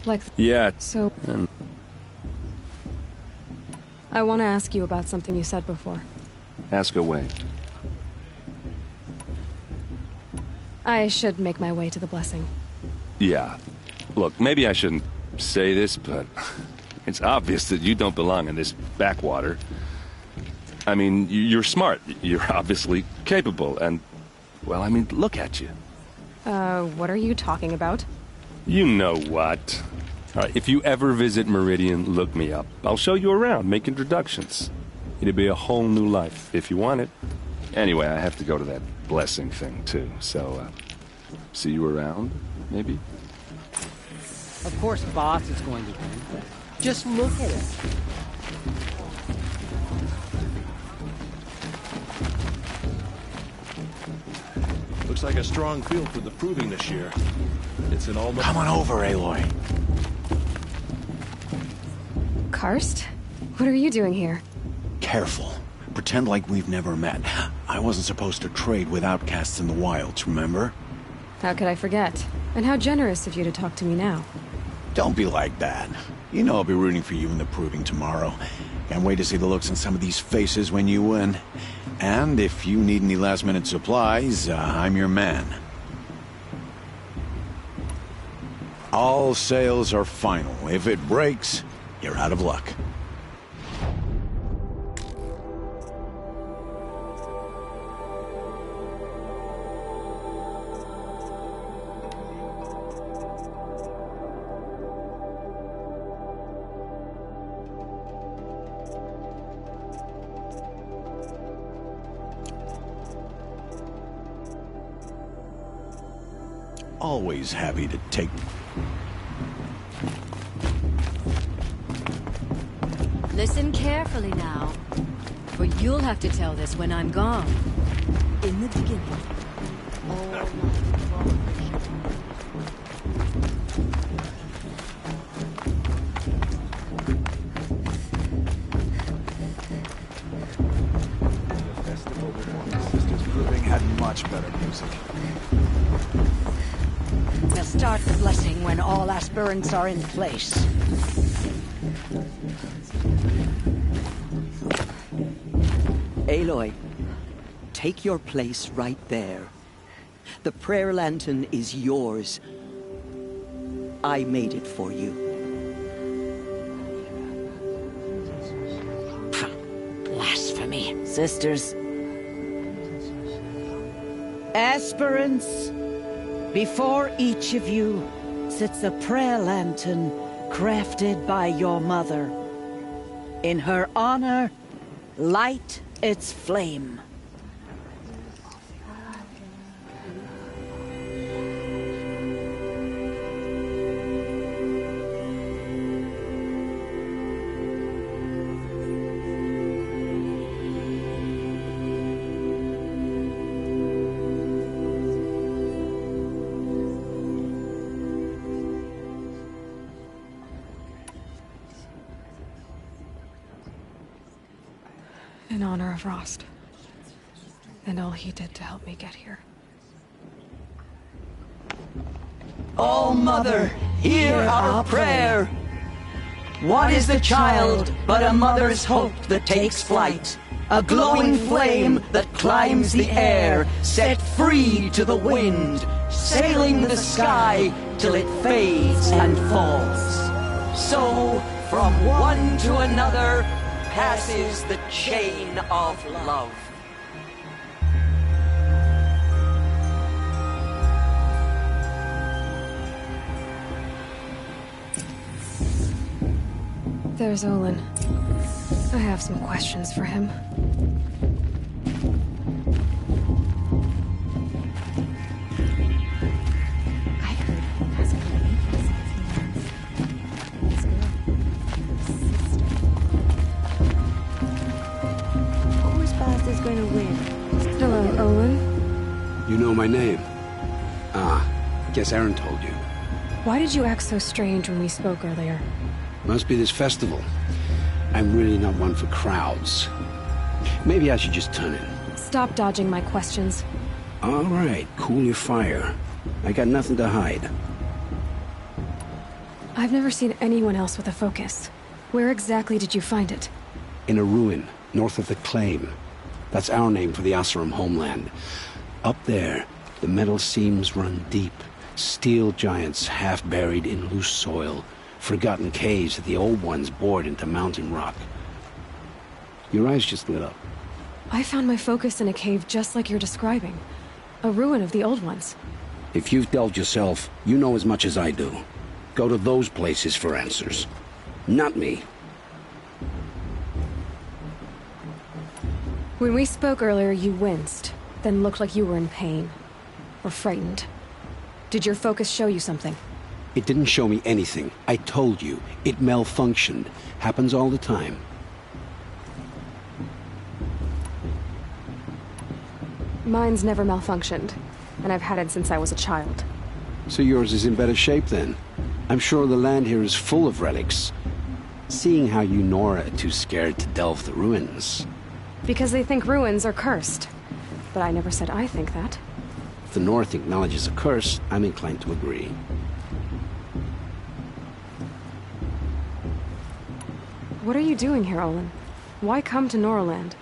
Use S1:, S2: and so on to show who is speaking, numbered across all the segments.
S1: Like...
S2: Yeah.
S1: So... I want to ask you about something you said before.
S2: Ask away.
S1: I should make my way to the blessing.
S2: Yeah. Look, maybe I shouldn't say this, but it's obvious that you don't belong in this backwater. I mean, you're smart. You're obviously capable, and... Well, I mean, look at you.
S1: What are you talking about?
S2: You know what. If you ever visit Meridian, look me up. I'll show you around, make introductions. It'll be a whole new life, if you want it. Anyway, I have to go to that blessing thing, too, so, see you around, maybe?
S3: Of course Boss is going to win. Just look at it.
S4: Looks like a strong field for the proving this year. It's an almost...
S5: Come on over, Aloy.
S1: Karst? What are you doing here?
S5: Careful. Pretend like we've never met. I wasn't supposed to trade with outcasts in the wilds, remember?
S1: How could I forget? And how generous of you to talk to me now.
S5: Don't be like that. You know I'll be rooting for you in the proving tomorrow. Can't wait to see the looks on some of these faces when you win. And if you need any last-minute supplies, I'm your man. All sales are final. If it breaks, you're out of luck. Always happy to take...
S6: Listen carefully now, for you'll have to tell this when I'm gone. In the beginning, all my
S7: The festival before my sister's proving had much better music.
S8: We'll start the blessing when all aspirants are in place.
S9: Aloy, take your place right there. The prayer lantern is yours. I made it for you.
S8: Blasphemy. Sisters. Aspirants, before each of you sits a prayer lantern crafted by your mother. In her honor, light its flame.
S1: In honor of Rost. And all he did to help me get here.
S9: Oh, Mother, hear our prayer. What is the child but a mother's hope that takes flight? A glowing flame that climbs the air, set free to the wind, sailing the sky till it fades and falls. So, from one to another, passes the chain of love.
S1: There's Olin. I have some questions for him.
S6: I heard he has a unique Whose boss is going to win?
S1: Hello, Olin.
S10: You know my name? Ah, guess Aaron told you.
S1: Why did you act so strange when we spoke earlier?
S10: Must be this festival. I'm really not one for crowds. Maybe I should just turn in.
S1: Stop dodging my questions.
S10: All right, cool your fire. I got nothing to hide.
S1: I've never seen anyone else with a focus. Where exactly did you find it?
S10: In a ruin, north of the Claim. That's our name for the Oseram homeland. Up there, the metal seams run deep. Steel giants half buried in loose soil. Forgotten caves that the old ones bored into mountain rock. Your eyes just lit up.
S1: I found my focus in a cave just like you're describing. A ruin of the old ones.
S10: If you've delved yourself, you know as much as I do. Go to those places for answers. Not me.
S1: When we spoke earlier, you winced, then looked like you were in pain. Or frightened. Did your focus show you something?
S10: It didn't show me anything. I told you. It malfunctioned. Happens all the time.
S1: Mine's never malfunctioned, and I've had it since I was a child.
S10: So yours is in better shape then. I'm sure the land here is full of relics. Seeing how you Nora are too scared to delve the ruins.
S1: Because they think ruins are cursed. But I never said I think that.
S10: If the North acknowledges a curse, I'm inclined to agree.
S1: What are you doing here, Olin? Why come to Noraland?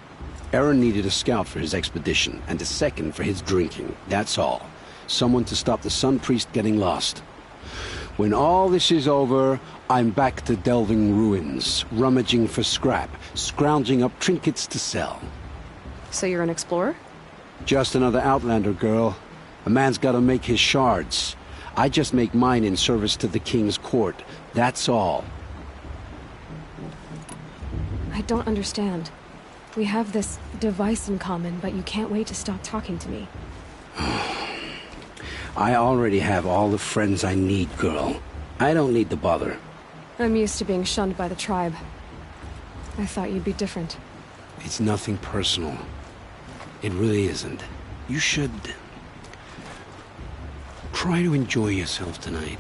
S10: Aaron needed a scout for his expedition, and a second for his drinking. That's all. Someone to stop the Sun Priest getting lost. When all this is over, I'm back to delving ruins, rummaging for scrap, scrounging up trinkets to sell.
S1: So you're an explorer?
S10: Just another Outlander, girl. A man's gotta make his shards. I just make mine in service to the King's court. That's all.
S1: I don't understand. We have this device in common, but you can't wait to stop talking to me.
S10: I already have all the friends I need, girl. I don't need the bother.
S1: I'm used to being shunned by the tribe. I thought you'd be different.
S10: It's nothing personal. It really isn't. You should... try to enjoy yourself tonight.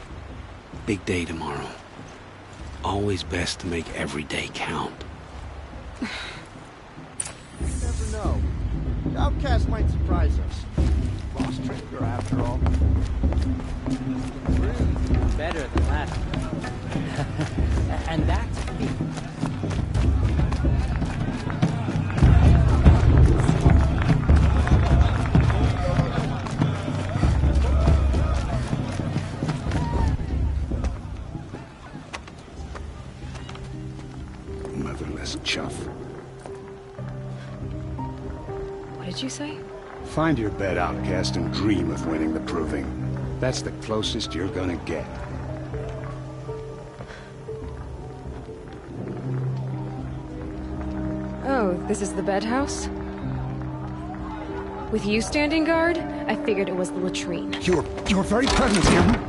S10: Big day tomorrow. Always best to make every day count.
S7: You never know. The Outcast might surprise us. Lost Trader, after all.
S3: Better than last time. And that's me.
S10: Motherless chuff.
S1: What did you say?
S10: Find your bed, outcast, and dream of winning the proving. That's the closest you're gonna get.
S1: Oh, this is the bed house? With you standing guard, I figured it was the latrine.
S10: Your very presence here...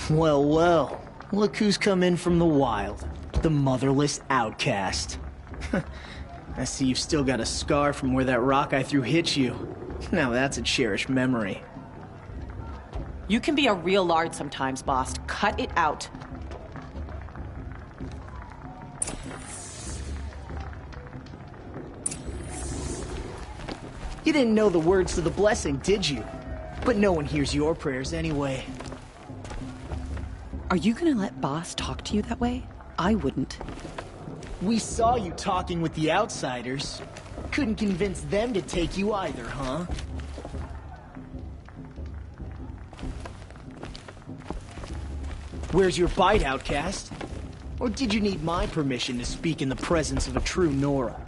S11: Well, well. Look who's come in from the wild. The motherless outcast. I see you've still got a scar from where that rock I threw hit you. Now that's a cherished memory.
S12: You can be a real lard sometimes, boss. Cut it out.
S11: You didn't know the words to the blessing, did you? But no one hears your prayers anyway.
S12: Are you gonna let boss talk to you that way? I wouldn't.
S11: We saw you talking with the outsiders. Couldn't convince them to take you either, huh? Where's your bite, outcast? Or did you need my permission to speak in the presence of a true Nora?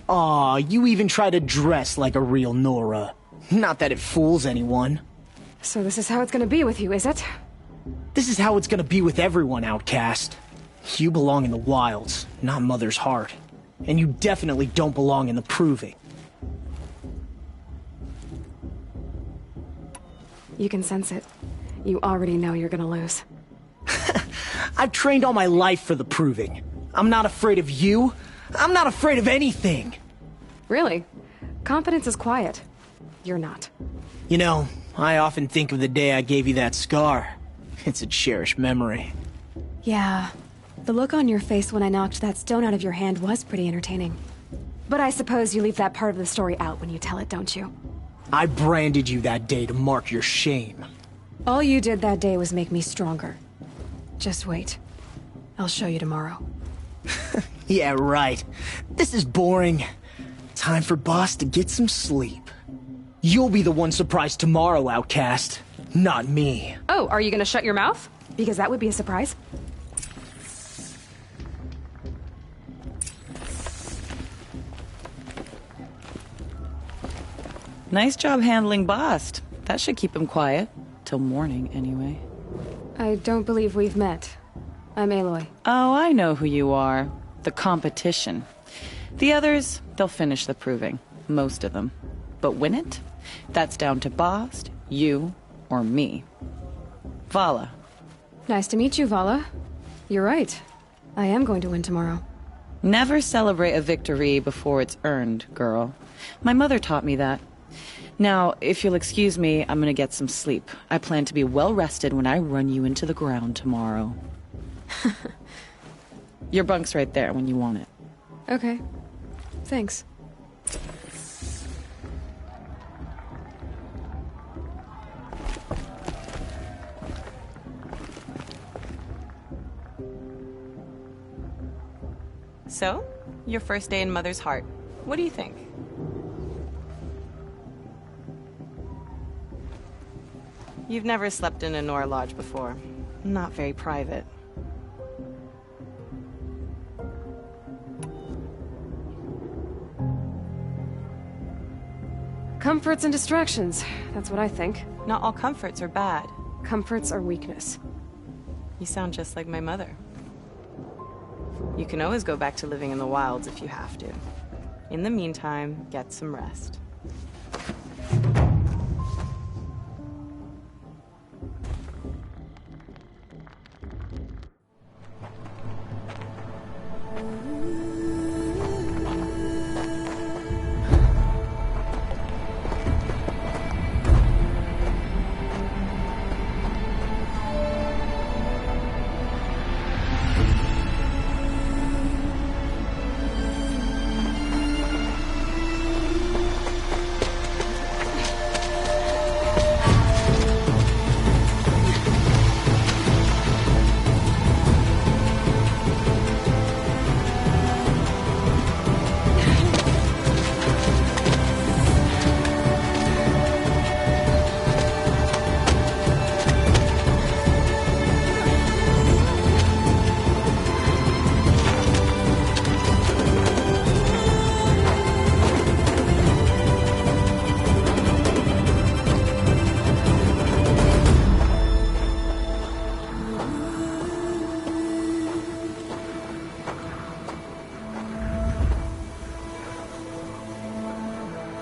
S11: Aw, you even try to dress like a real Nora. Not that it fools anyone.
S1: So this is how it's gonna be with you, is it?
S11: This is how it's gonna be with everyone, outcast. You belong in the wilds, not Mother's heart. And you definitely don't belong in the proving.
S1: You can sense it. You already know you're gonna lose.
S11: I've trained all my life for the proving. I'm not afraid of you. I'm not afraid of anything.
S1: Really? Confidence is quiet. You're not.
S11: You know, I often think of the day I gave you that scar. It's a cherished memory.
S1: Yeah. The look on your face when I knocked that stone out of your hand was pretty entertaining. But I suppose you leave that part of the story out when you tell it, don't you?
S11: I branded you that day to mark your shame.
S1: All you did that day was make me stronger. Just wait. I'll show you tomorrow.
S11: Yeah, right. This is boring. Time for Boss to get some sleep. You'll be the one surprised tomorrow, outcast. Not me.
S1: Oh, are you gonna shut your mouth? Because that would be a surprise.
S12: Nice job handling Bast. That should keep him quiet. Till morning, anyway.
S1: I don't believe we've met. I'm Aloy.
S12: Oh, I know who you are. The competition. The others, they'll finish the proving. Most of them. But win it? That's down to Bast, you, or me. Vala.
S1: Nice to meet you, Vala. You're right. I am going to win tomorrow.
S12: Never celebrate a victory before it's earned, girl. My mother taught me that. Now, if you'll excuse me, I'm gonna get some sleep. I plan to be well rested when I run you into the ground tomorrow. Your bunk's right there when you want it.
S1: Okay. Thanks.
S12: So, your first day in Mother's Heart. What do you think? You've never slept in a Nora Lodge before. Not very private.
S1: Comforts and distractions. That's what I think.
S12: Not all comforts are bad.
S1: Comforts are weakness.
S12: You sound just like my mother. You can always go back to living in the wilds if you have to. In the meantime, get some rest.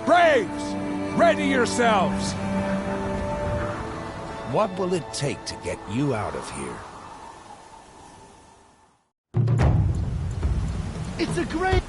S13: Braves! Ready yourselves!
S14: What will it take to get you out of here?
S7: It's a great...